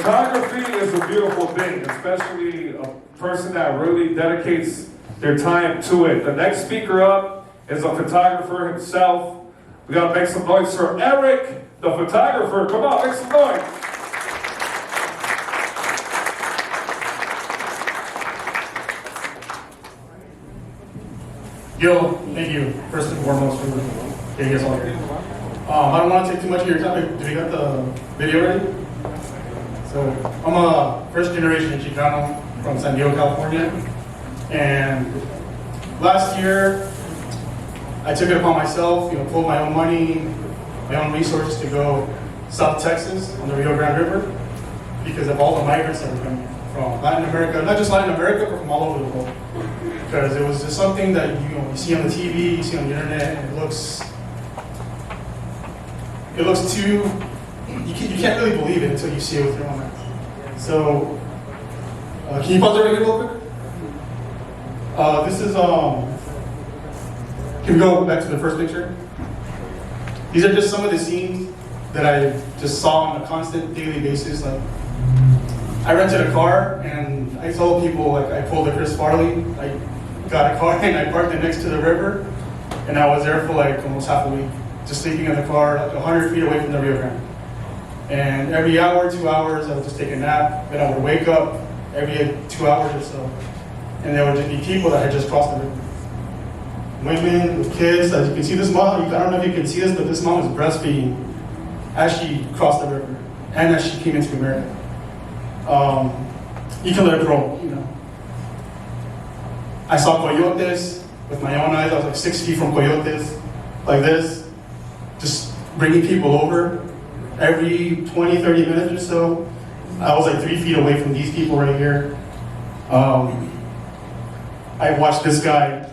Photography is a beautiful thing, especially a person that really dedicates their time to it. The next speaker up is a photographer himself. We gotta make some noise for Erik, the photographer. Come on, make some noise. Gil, thank you, first and foremost, for getting us all here. I don't want to take too much of your time. Do you got the video ready? So, I'm a first generation Chicano from San Diego, California. And last year, I took it upon myself, pulled my own money, my own resources to go South Texas on the Rio Grande River because of all the migrants that were coming from Latin America, not just Latin America, but from all over the world. Because it was just something that you see on the TV, you see on the internet, and it looks too, you can't really believe it until you see it with your own eyes. So, can you pause it right here real quick? This is, can we go back to the first picture? These are just some of the scenes that I just saw on a constant daily basis. Like, I rented a car and I told people, like, I pulled a Chris Farley. I got a car and I parked it next to the river, and I was there for like almost half a week, just sleeping in the car like 100 feet away from the Rio Grande. And every hour, 2 hours, I would just take a nap, then I would wake up every 2 hours or so, and there would just be people that had just crossed the river. Women with kids. As you can see, this mom, I don't know if you can see this, but this mom was breastfeeding as she crossed the river and as she came into America. You can let it grow, I saw coyotes with my own eyes. I was like 6 feet from coyotes, like this, just bringing people over every 20, 30 minutes or so. I was like 3 feet away from these people right here. I watched this guy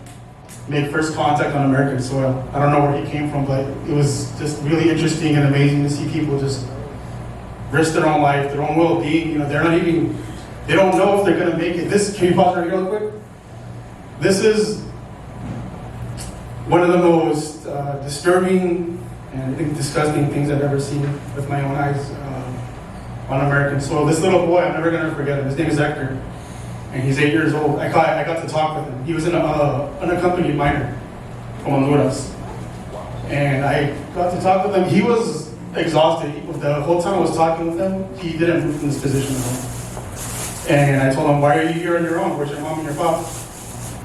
make first contact on American soil. I don't know where he came from, but it was just really interesting and amazing to see people just risk their own life, their own well-being. They're not even, they don't know if they're gonna make it. Can you pause right here real quick? This is one of the most disturbing and I think disgusting things I've ever seen with my own eyes on American soil. This little boy, I'm never gonna forget him. His name is Hector, and he's 8 years old. I got to talk with him. He was an unaccompanied minor from Honduras, and I got to talk with him. He was exhausted. The whole time I was talking with him, he didn't move from this position at all. And I told him, "Why are you here on your own? Where's your mom and your pop?"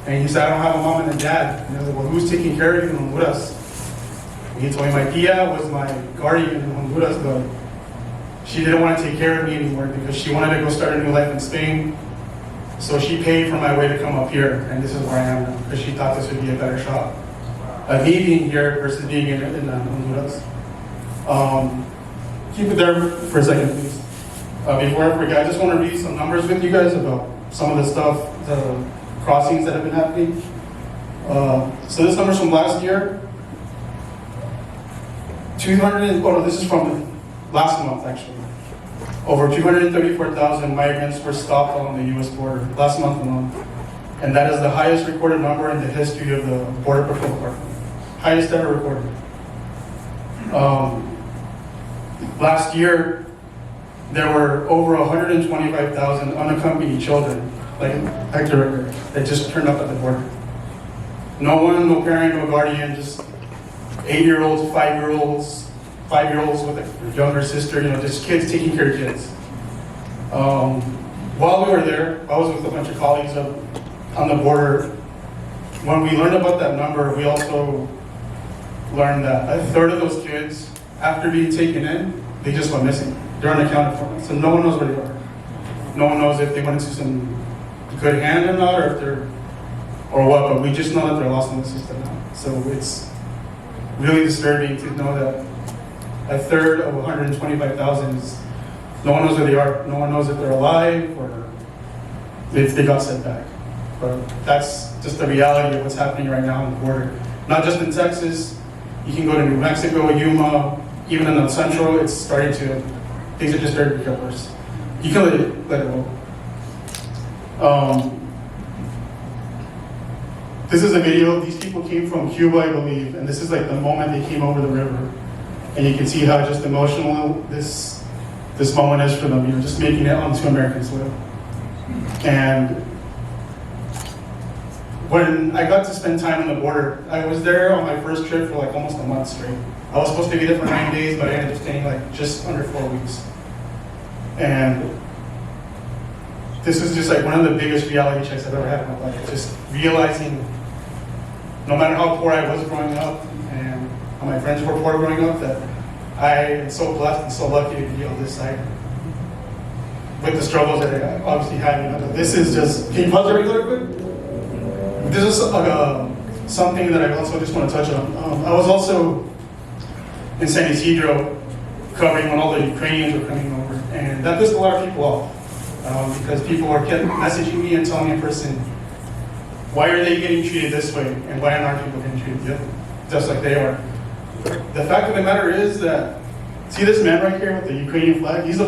And he said, "I don't have a mom and a dad." And I was like, "Well, who's taking care of you in Honduras?" And he told me my tia was my guardian in Honduras, but she didn't want to take care of me anymore because she wanted to go start a new life in Spain. So she paid for my way to come up here, and this is where I am now, because she thought this would be a better shot of me being here versus being in Honduras. Keep it there for a second, please. Before I forget, I just want to read some numbers with you guys about some of the stuff, the crossings that have been happening. So this number's from last year. This is from last month, actually. Over 234,000 migrants were stopped on the U.S. border last month alone. And that is the highest recorded number in the history of the Border Patrol Department. Highest ever recorded. Last year, there were over 125,000 unaccompanied children, like Hector, that just turned up at the border. No one, no parent, no guardian, just 8-year-olds, 5-year-olds with a younger sister, just kids taking care of kids. While we were there, I was with a bunch of colleagues on the border. When we learned about that number, we also learned that a third of those kids, after being taken in, they just went missing. They're unaccounted for. So no one knows where they are. No one knows if they went into some good hand or not, or if they're, or what, but we just know that they're lost in the system now. So it's really disturbing to know that a third of 125,000 is, no one knows where they are. No one knows if they're alive or if they got sent back. But that's just the reality of what's happening right now on the border. Not just in Texas. You can go to New Mexico, Yuma, even in the central, it's starting to, things are just starting to become worse. You can let it go. This is a video. These people came from Cuba, I believe, and this is like the moment they came over the river. And you can see how just emotional this this moment is for them, you know, just making it onto American soil. And when I got to spend time on the border, I was there on my first trip for like almost a month straight. I was supposed to be there for 9 days, but I ended up staying like just under 4 weeks. And this was just like one of the biggest reality checks I've ever had in my life. Just realizing, no matter how poor I was growing up, and how my friends were poor growing up, that I am so blessed and so lucky to be on this side. With the struggles that I obviously had, you know, this is just, can you pause it really quick? This is something that I also just want to touch on. I was also in San Isidro covering when all the Ukrainians were coming over, and that pissed a lot of people off because people were kept messaging me and telling me in person, why are they getting treated this way, and why aren't our people getting treated just like they are? The fact of the matter is that, see this man right here with the Ukrainian flag? He's the